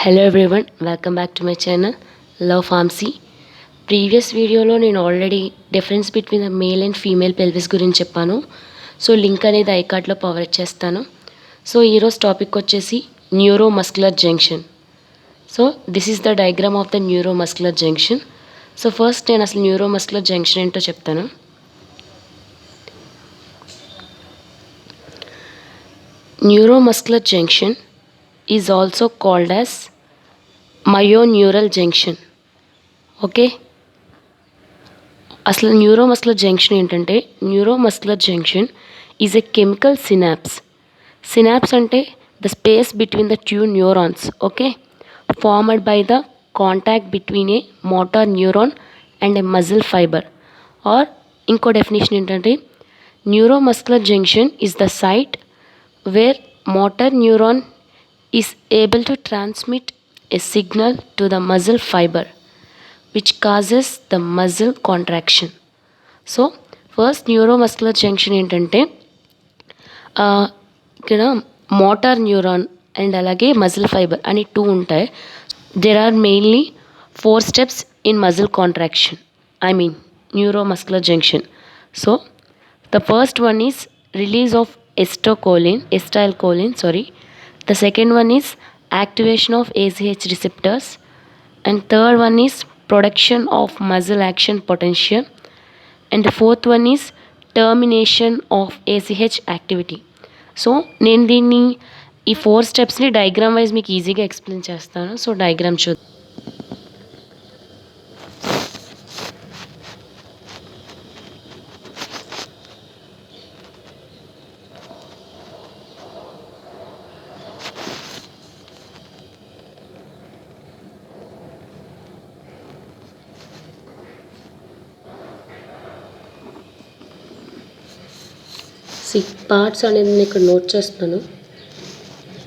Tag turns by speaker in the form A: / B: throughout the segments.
A: Hello everyone, welcome back to my channel love pharmacy. Previous వీడియోలో నేను already difference between the male and female pelvis గురించి చెప్పాను. So link అనేది ఐకార్డ్లో provide చేస్తాను. So ఈరోజు topic వచ్చేసి neuromuscular junction. So this is the diagram of the neuromuscular junction. So first నేను అసలు న్యూరోమస్కులర్ జంక్షన్ ఏంటో చెప్తాను. Neuromuscular junction is also called as myoneural junction. Okay, అసలు న్యూరోమస్కులర్ జంక్షన్ ఏంటంటే, neuromuscular junction is a chemical synapse. Synapse అంటే the space between the two neurons. Okay, formed by the contact between a motor neuron and a muscle fibre. Or ఇంకో definition ఏంటంటే, neuromuscular junction is the site where motor neuron is able to transmit a signal to the muscle fiber which causes the muscle contraction. So first neuromuscular junction ఏంటంటే ఇక్కడ motor neuron and అలాగే muscle fibre అని two ఉంటాయి. There are mainly 4 steps in muscle contraction, I mean neuromuscular junction. So the first one is release of acetylcholine. The second one is activation of ACH receptors, and third one is production of muscle action potential, and the fourth one is termination of ACH activity. So నేను దీన్ని ఈ 4 స్టెప్స్ని diagram wise మీకు ఈజీగా explain చేస్తాను. So diagram చూద్దాం. Parts అనేది నేను ఇక్కడ నోట్ చేస్తున్నాను.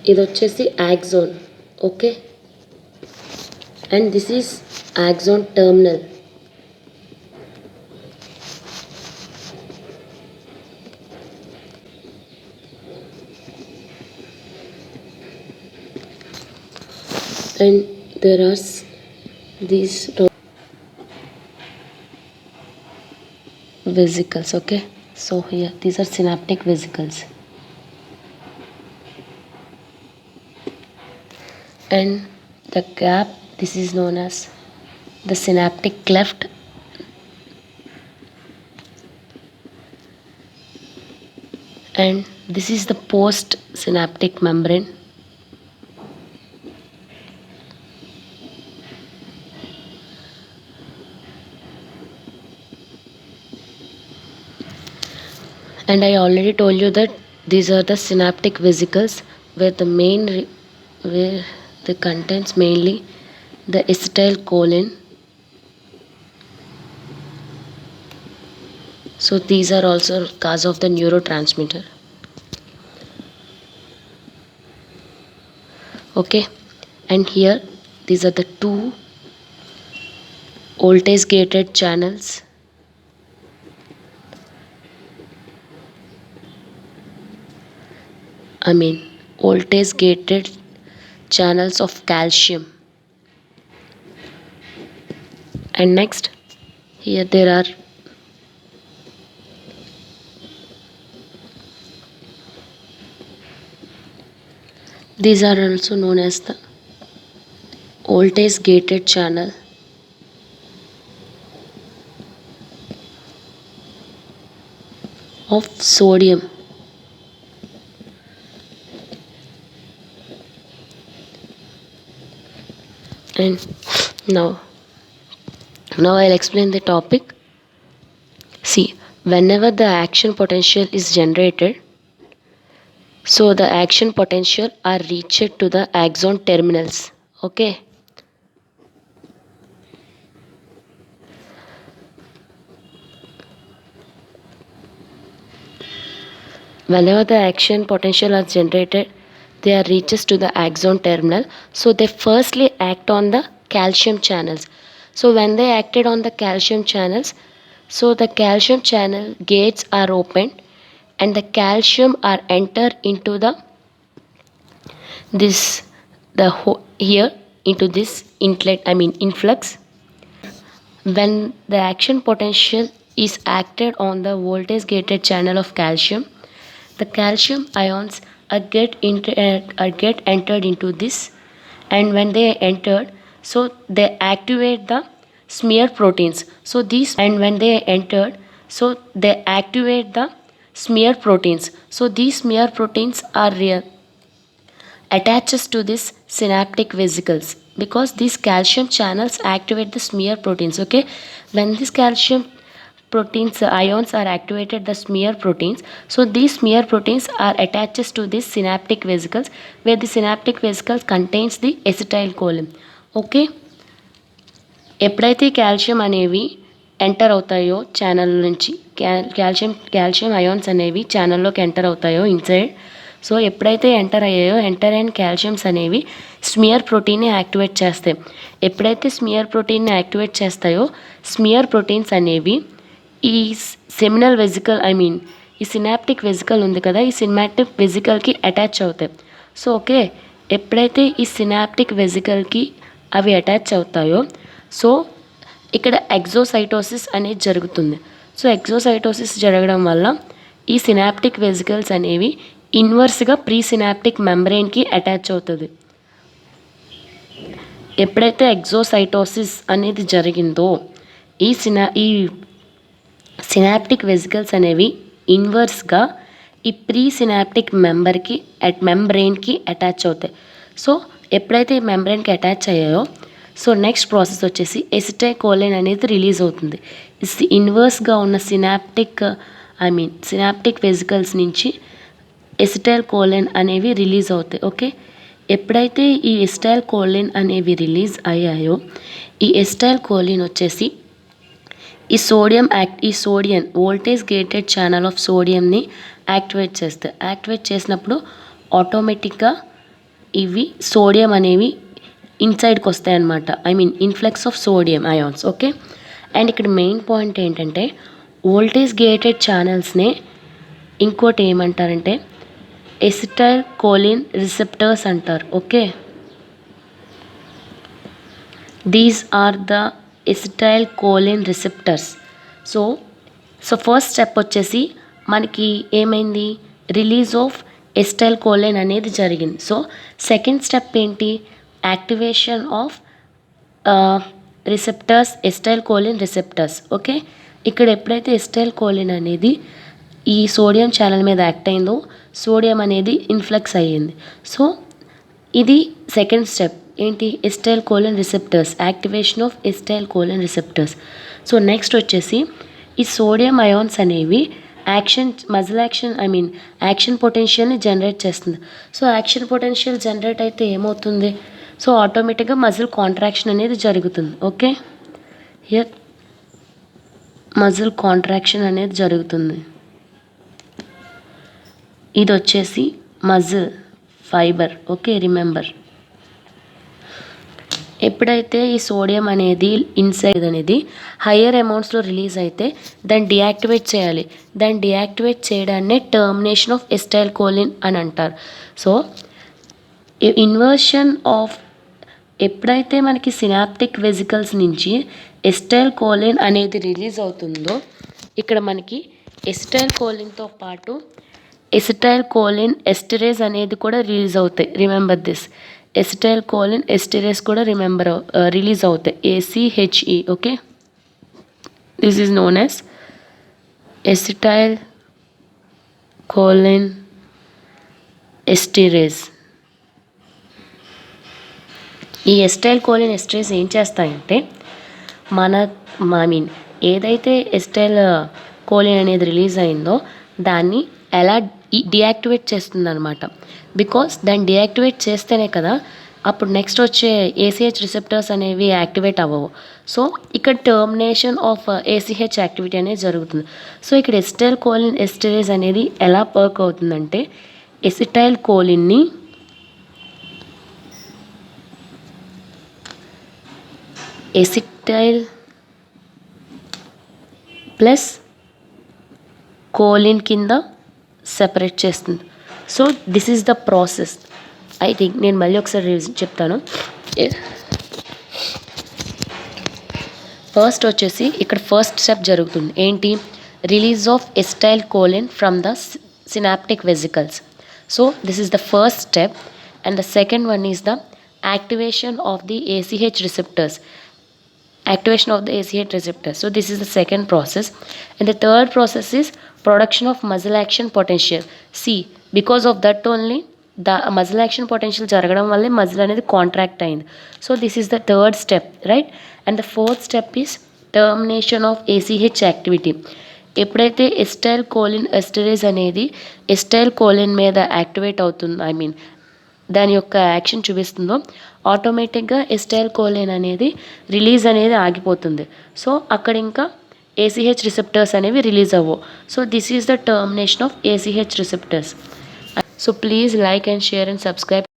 A: ఇది వచ్చేసి axon. Okay, and this is axon terminal. And there are these vesicles. Okay, so here these are synaptic vesicles, and the gap, this is known as the synaptic cleft, and this is the post synaptic membrane, and I already told you that these are the synaptic vesicles where the contents mainly the acetylcholine. So these are also cause of the neurotransmitter. Okay, and here these are the two voltage gated channels. Voltage gated channels of calcium. And next, here there are these are also known as the voltage gated channel of sodium. And now I'll explain the topic. See, whenever the action potential is generated, so the action potential are reached to the axon terminals. Okay, whenever the action potential are generated, they are reaches to the axon terminal. So they firstly act on the calcium channels. So when they acted on the calcium channels, so the calcium channel gates are opened and the calcium are enter into the here into this influx. When the action potential is acted on the voltage gated channel of calcium, the calcium ions get entered into this, and when they entered, so they activate the smear proteins. So these and when they entered, so they activate the smear proteins. So these smear proteins are real attaches to this synaptic vesicles, because these calcium channels activate the smear proteins. Okay, when these calcium proteins ions are activated the smear proteins, so these smear proteins are attaches to these synaptic vesicles, where the synaptic vesicles contains the acetylcholine. Okay, ఎప్పుడైతే calcium అనేవి enter అవుతాయో channel నుంచి, calcium ions అనేవి ఛానల్లోకి enter అవుతాయో inside, so ఎప్పుడైతే enter అయిన calciums అనేవి స్మియర్ ప్రోటీన్ని యాక్టివేట్ చేస్తాయి. ఎప్పుడైతే స్మియర్ ప్రోటీన్ని యాక్టివేట్ చేస్తాయో, స్మియర్ ప్రోటీన్స్ అనేవి ఈ సెమినల్ వెజికల్ ఈ సినాప్టిక్ వెజికల్ ఉంది కదా, ఈ సినాప్టిక్ వెజికల్కి అటాచ్ అవుతాయి. సో ఓకే, ఎప్పుడైతే ఈ సినాప్టిక్ వెజికల్కి అవి అటాచ్ అవుతాయో, సో ఇక్కడ ఎగ్జోసైటోసిస్ అనేది జరుగుతుంది. సో ఎగ్జోసైటోసిస్ జరగడం వల్ల ఈ సినాప్టిక్ వెజికల్స్ అనేవి ఇన్వర్స్గా ప్రీ సినాప్టిక్ మెంబ్రెయిన్కి అటాచ్ అవుతుంది. ఎప్పుడైతే ఎగ్జోసైటోసిస్ అనేది జరిగిందో, ఈ సినాప్టిక్ వెజికల్స్ అనేవి ఇన్వర్స్గా ఈ ప్రీ సినాప్టిక్ మెంబ్రెయిన్కి అటాచ్ అవుతాయి. సో ఎప్పుడైతే ఈ మెంబ్రెయిన్కి అటాచ్ అయ్యాయో, సో నెక్స్ట్ ప్రాసెస్ వచ్చేసి ఎసిటైకోలిన్ అనేది రిలీజ్ అవుతుంది. ఇన్వర్స్గా ఉన్న సినాప్టిక్ వెజికల్స్ నుంచి ఎసిటైల్కోలిన్ అనేవి రిలీజ్ అవుతాయి. ఓకే, ఎప్పుడైతే ఈ ఎసిటైల్కోలిన్ అనేవి రిలీజ్ అయ్యాయో, ఈ ఎసిటైల్కోలిన్ వచ్చేసి ఈ sodium voltage gated channel of సోడియంని యాక్టివేట్ చేస్తాయి. యాక్టివేట్ చేసినప్పుడు ఆటోమేటిక్గా ఇవి సోడియం అనేవి ఇన్సైడ్కి వస్తాయి అన్నమాట. Influx of sodium ions. Okay, and ఇక్కడ మెయిన్ పాయింట్ ఏంటంటే, వోల్టేజ్ గేటెడ్ ఛానల్స్నే ఇంకోటి ఏమంటారంటే ఎసిటైల్కోలిన్ రిసెప్టర్స్ అంటారు. Okay, these are the acetylcholine receptors. So first step వచ్చేసి మనకి ఏమైంది, రిలీజ్ ఆఫ్ ఎసిటైల్కోలిన్ అనేది జరిగింది. సో సెకండ్ స్టెప్ ఏంటి, activation of receptors, acetylcholine receptors. Okay, ఇక్కడ ఎప్పుడైతే ఎసిటైల్కోలిన్ అనేది ఈ సోడియం ఛానల్ మీద యాక్ట్ అయిందో, సోడియం అనేది ఇన్ఫ్లక్స్ అయ్యింది. సో ఇది సెకండ్ స్టెప్ ఏంటి, acetylcholine receptors, activation of acetylcholine receptors. So next వచ్చేసి ఈ సోడియం అయాన్స్ అనేవి యాక్షన్ పొటెన్షియల్ని జనరేట్ చేస్తుంది. సో యాక్షన్ పొటెన్షియల్ జనరేట్ అయితే ఏమవుతుంది, సో ఆటోమేటిక్గా మజిల్ కాంట్రాక్షన్ అనేది జరుగుతుంది. ఓకే, హియర్ మజిల్ కాంట్రాక్షన్ అనేది జరుగుతుంది. ఇది వచ్చేసి మజిల్ ఫైబర్. ఓకే, రిమెంబర్, ఎప్పుడైతే ఈ సోడియం అనేది ఇన్సైడ్ అనేది హయ్యర్ అమౌంట్స్లో రిలీజ్ అయితే దాన్ని డియాక్టివేట్ చేయాలి. దాన్ని డియాక్టివేట్ చేయడాన్నే టర్మినేషన్ ఆఫ్ ఎసిటైల్కోలిన్ అని అంటారు. సో ఇన్వర్షన్ ఆఫ్ ఎప్పుడైతే మనకి సినాప్టిక్ వెజికల్స్ నుంచి ఎసిటైల్కోలిన్ అనేది రిలీజ్ అవుతుందో, ఇక్కడ మనకి ఎసిటైల్కోలిన్తో పాటు ఎసిటైల్కోలిన్ ఎస్టరేజ్ అనేది కూడా రిలీజ్ అవుతాయి. రిమెంబర్ దిస్, ఎసిటైల్కోలిన్ ఎస్టరేజ్ కూడా రిలీజ్ అవుతాయి, ACHE. Okay, this is known as acetylcholinesterase. ఈ ఎసిటైల్కోలిన్ ఎస్టరేజ్ ఏం చేస్తాయంటే, ఏదైతే ఎసిటైల్కోలిన్ అనేది రిలీజ్ అయిందో దాన్ని ఎలా డియాక్టివేట్ చేస్తుంది అనమాట. బికాస్ దాన్ని డియాక్టివేట్ చేస్తేనే కదా అప్పుడు నెక్స్ట్ వచ్చే ACH రిసెప్టర్స్ అనేవి యాక్టివేట్ అవ్వవు. సో ఇక్కడ టర్మినేషన్ ఆఫ్ ACH యాక్టివిటీ అనేది జరుగుతుంది. సో ఇక్కడ ఎసిటైల్కోలిన్ ఎస్టరేజ్ అనేది ఎలా వర్క్ అవుతుందంటే, ఎసిటైల్కోలిన్ని ఎసిటైల్ ప్లస్ కోలిన్ కింద సెపరేట్ చేస్తుంది. So this is the process. I think నేను మళ్ళీ ఒకసారి చెప్తాను. ఫస్ట్ వచ్చేసి ఇక్కడ ఫస్ట్ స్టెప్ జరుగుతుంది ఏంటి, release of acetylcholine from the synaptic vesicles. So this is the first step and the second one is the activation of the ACH receptors. So this is the second process, and the third process is production of muscle action potential. See, because of that only the muscle action potential జరగడం వల్లే muscle అనేది contract అయింది. So this is the third step, right. And the fourth step is termination of ACH activity. ఎప్పుడైతే ఎస్టైల్ choline ఎస్టరేజ్ అనేది ఎస్టైల్ choline మీద activate అవుతుంది, I mean దాని యొక్క యాక్షన్ చూపిస్తుందో ఆటోమేటిక్గా ఎస్టైల్ కోలిన్ అనేది రిలీజ్ అనేది ఆగిపోతుంది. సో అక్కడ ఇంకా ACH రిసెప్టర్స్ అనేవి రిలీజ్ అవ్వవు. So this is the termination of ACH receptors. So please like and share and subscribe.